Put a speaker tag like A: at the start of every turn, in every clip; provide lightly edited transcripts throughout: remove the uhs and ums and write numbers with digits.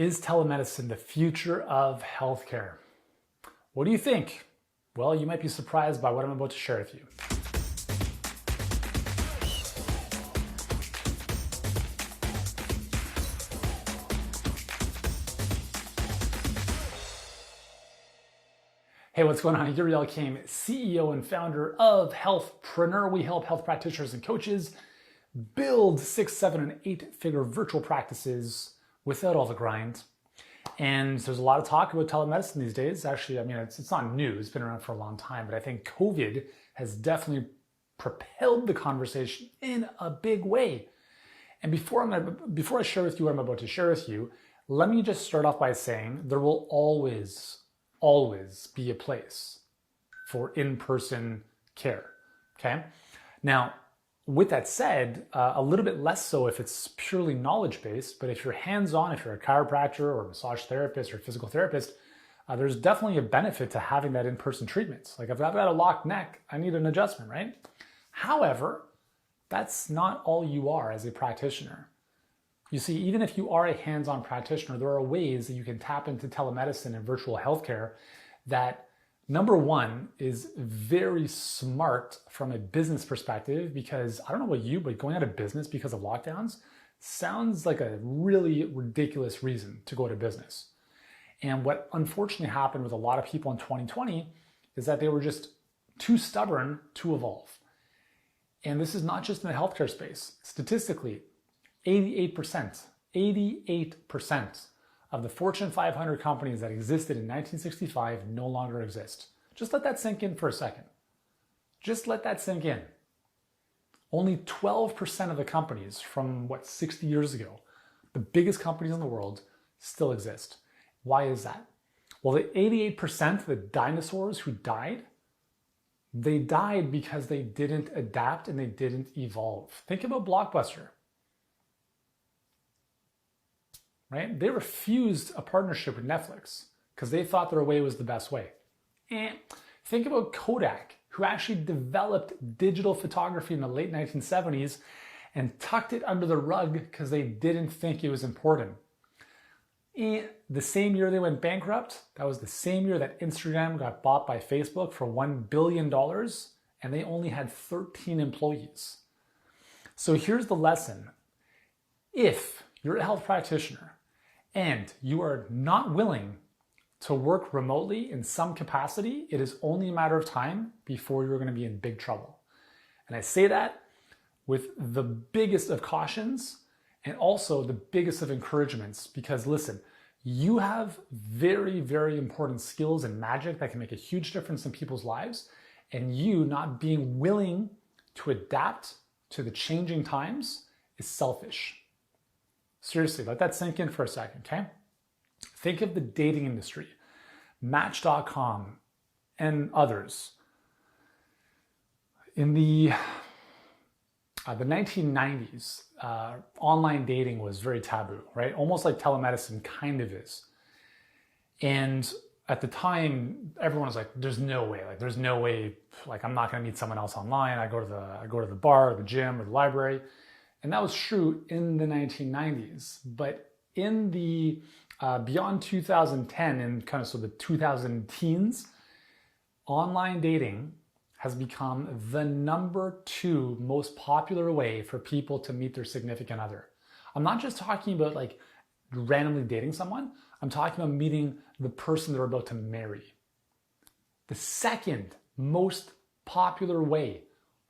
A: Is telemedicine the future of healthcare? What do you think? Well, you might be surprised by what I'm about to share with you. Hey, what's going on? Yuri Elkaim, CEO and founder of Healthpreneur. We help health practitioners and coaches build 6, 7, and 8-figure virtual practices without all the grind. And there's a lot of talk about telemedicine these days. Actually, I mean, it's not new. It's been around for a long time. But I think COVID has definitely propelled the conversation in a big way. And before I share with you what I'm about to share with you, let me just start off by saying there will always be a place for in-person care, okay? Now, with that said, a little bit less so if it's purely knowledge-based, but if you're hands-on, if you're a chiropractor or a massage therapist or a physical therapist, there's definitely a benefit to having that in-person treatment. Like if I've got a locked neck, I need an adjustment, right? However, that's not all you are as a practitioner. You see, even if you are a hands-on practitioner, there are ways that you can tap into telemedicine and virtual healthcare that, number one, is very smart from a business perspective, because I don't know about you, but going out of business because of lockdowns sounds like a really ridiculous reason to go out of business. And what unfortunately happened with a lot of people in 2020 is that they were just too stubborn to evolve. And this is not just in the healthcare space. Statistically, 88% of the Fortune 500 companies that existed in 1965 no longer exist. Just let that sink in for a second. Just let that sink in. Only 12% of the companies from 60 years ago, the biggest companies in the world, still exist. Why is that? Well, the 88% of the dinosaurs who died, they died because they didn't adapt and they didn't evolve. Think about Blockbuster. Right? They refused a partnership with Netflix because they thought their way was the best way. And think about Kodak, who actually developed digital photography in the late 1970s and tucked it under the rug because they didn't think it was important. And the same year they went bankrupt, that was the same year that Instagram got bought by Facebook for $1 billion, and they only had 13 employees. So here's the lesson. If you're a health practitioner and you are not willing to work remotely in some capacity, it is only a matter of time before you're going to be in big trouble. And I say that with the biggest of cautions and also the biggest of encouragements, because listen, you have very, very important skills and magic that can make a huge difference in people's lives, and you not being willing to adapt to the changing times is selfish. Seriously, let that sink in for a second, okay? Think of the dating industry, Match.com and others. In the 1990s, online dating was very taboo, right? Almost like telemedicine kind of is. And at the time, everyone was like, there's no way, I'm not gonna meet someone else online. I go to the bar, or the gym, or the library. And that was true in the 1990s, but in the beyond 2010 and kind of the 2000 teens, online dating has become the number 2 most popular way for people to meet their significant other. I'm not just talking about randomly dating someone. I'm talking about meeting the person they're about to marry. The second most popular way,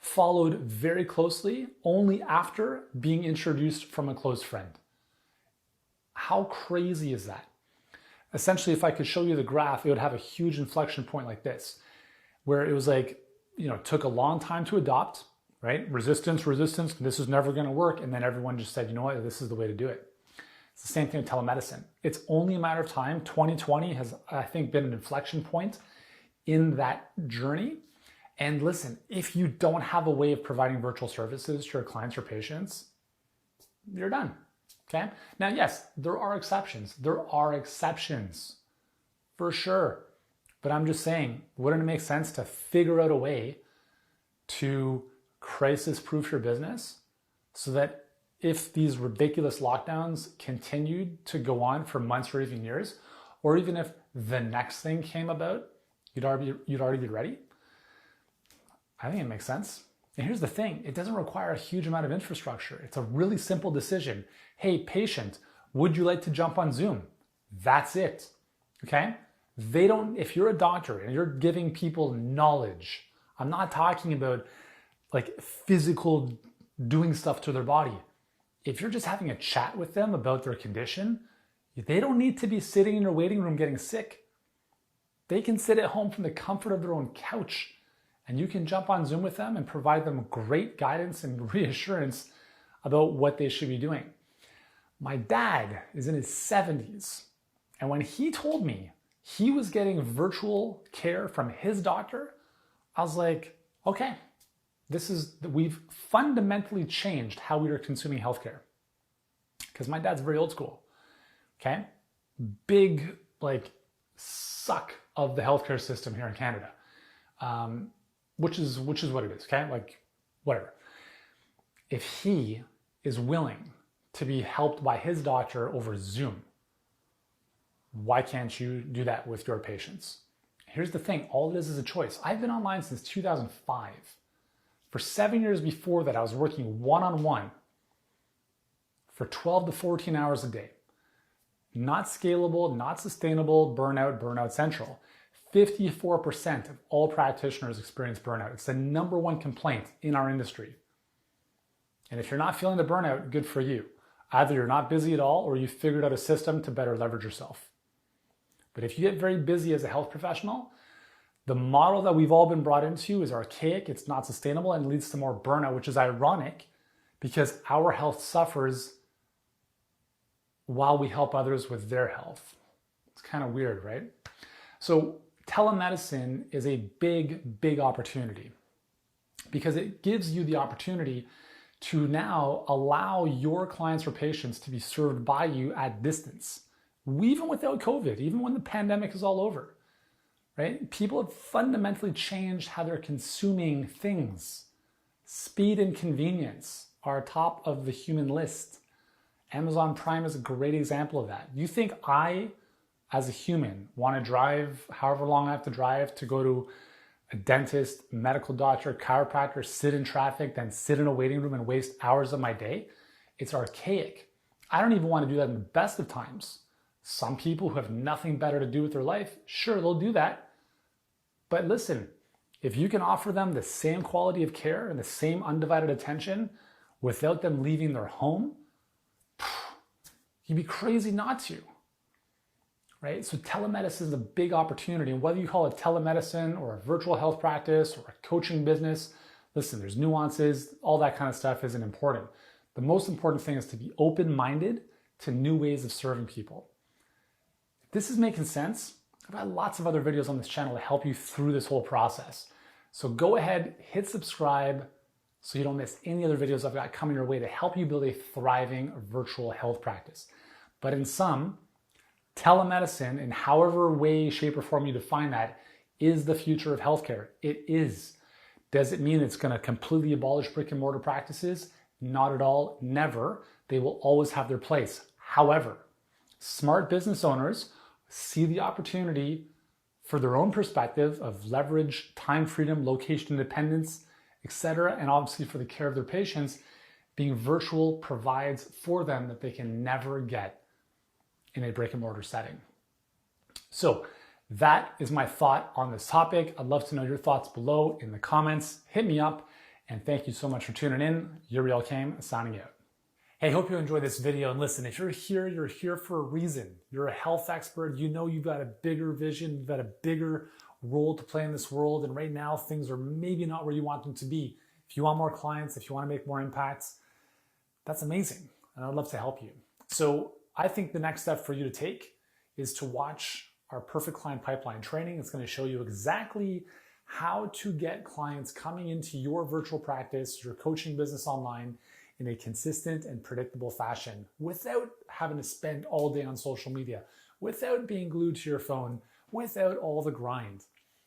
A: followed very closely only after being introduced from a close friend. How crazy is that? Essentially, if I could show you the graph, it would have a huge inflection point like this, where it was took a long time to adopt, right? Resistance, this is never gonna work. And then everyone just said, you know what, this is the way to do it. It's the same thing with telemedicine. It's only a matter of time. 2020 has, I think, been an inflection point in that journey. And listen, if you don't have a way of providing virtual services to your clients or patients, you're done, okay? Now, yes, there are exceptions. There are exceptions, for sure. But I'm just saying, wouldn't it make sense to figure out a way to crisis-proof your business so that if these ridiculous lockdowns continued to go on for months or even years, or even if the next thing came about, you'd already be ready. I think it makes sense. And here's the thing, it doesn't require a huge amount of infrastructure. It's a really simple decision. Hey, patient, would you like to jump on Zoom? That's it, okay? If you're a doctor and you're giving people knowledge, I'm not talking about like physical doing stuff to their body. If you're just having a chat with them about their condition, they don't need to be sitting in your waiting room getting sick. They can sit at home from the comfort of their own couch, and you can jump on Zoom with them and provide them great guidance and reassurance about what they should be doing. My dad is in his 70s, and when he told me he was getting virtual care from his doctor, I was like, okay, we've fundamentally changed how we are consuming healthcare. Because my dad's very old school, okay? Big, suck of the healthcare system here in Canada, which is what it is, okay? Whatever. If he is willing to be helped by his doctor over Zoom, why can't you do that with your patients? Here's the thing, all it is a choice. I've been online since 2005. For 7 years before that, I was working one-on-one for 12 to 14 hours a day. Not scalable, not sustainable, burnout central. 54% of all practitioners experience burnout. It's the #1 complaint in our industry. And if you're not feeling the burnout, good for you. Either you're not busy at all or you figured out a system to better leverage yourself. But if you get very busy as a health professional, the model that we've all been brought into is archaic, it's not sustainable, and leads to more burnout, which is ironic because our health suffers while we help others with their health. It's kind of weird, right? So telemedicine is a big opportunity because it gives you the opportunity to now allow your clients or patients to be served by you at distance, even without COVID, even when the pandemic is all over, right? People have fundamentally changed how they're consuming things. Speed and convenience are top of the human list. Amazon Prime is a great example of that. You think I, as a human, want to drive however long I have to drive to go to a dentist, medical doctor, chiropractor, sit in traffic, then sit in a waiting room and waste hours of my day? It's archaic. I don't even want to do that in the best of times. Some people who have nothing better to do with their life, sure, they'll do that. But listen, if you can offer them the same quality of care and the same undivided attention without them leaving their home, you'd be crazy not to, right? So telemedicine is a big opportunity, and whether you call it telemedicine or a virtual health practice or a coaching business, listen, there's nuances, all that kind of stuff isn't important. The most important thing is to be open-minded to new ways of serving people. If this is making sense, I've got lots of other videos on this channel to help you through this whole process. So go ahead, hit subscribe so you don't miss any other videos I've got coming your way to help you build a thriving virtual health practice. But in sum, telemedicine, in however way, shape, or form you define that, is the future of healthcare. It is. Does it mean it's going to completely abolish brick and mortar practices? Not at all. Never. They will always have their place. However, smart business owners see the opportunity for their own perspective of leverage, time freedom, location independence, etc., and obviously for the care of their patients, being virtual provides for them that they can never get in a brick and mortar setting. So that is my thought on this topic. I'd love to know your thoughts below in the comments. Hit me up, and thank you so much for tuning in. Yuri Elkaim signing out. Hey, hope you enjoyed this video. And listen, if you're here for a reason. You're a health expert. You know you've got a bigger vision. You've got a bigger role to play in this world. And right now, things are maybe not where you want them to be. If you want more clients, if you want to make more impacts, that's amazing. And I'd love to help you. So I think the next step for you to take is to watch our Perfect Client Pipeline training. It's going to show you exactly how to get clients coming into your virtual practice, your coaching business online, in a consistent and predictable fashion without having to spend all day on social media, without being glued to your phone, without all the grind.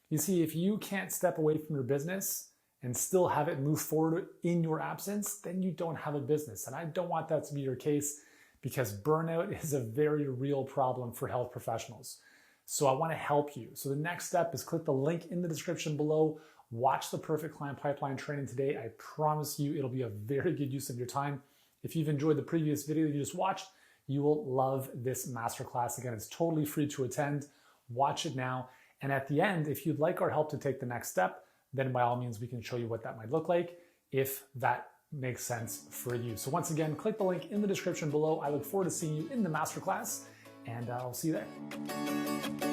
A: You see, if you can't step away from your business and still have it move forward in your absence, then you don't have a business. And I don't want that to be your case, because burnout is a very real problem for health professionals. So I want to help you. So the next step is click the link in the description below. Watch the Perfect Client Pipeline training today. I promise you it'll be a very good use of your time. If you've enjoyed the previous video you just watched, you will love this masterclass. Again, it's totally free to attend. Watch it now. And at the end, if you'd like our help to take the next step, then by all means, we can show you what that might look like, if that makes sense for you. So once again, click the link in the description below. I look forward to seeing you in the masterclass, and I'll see you there.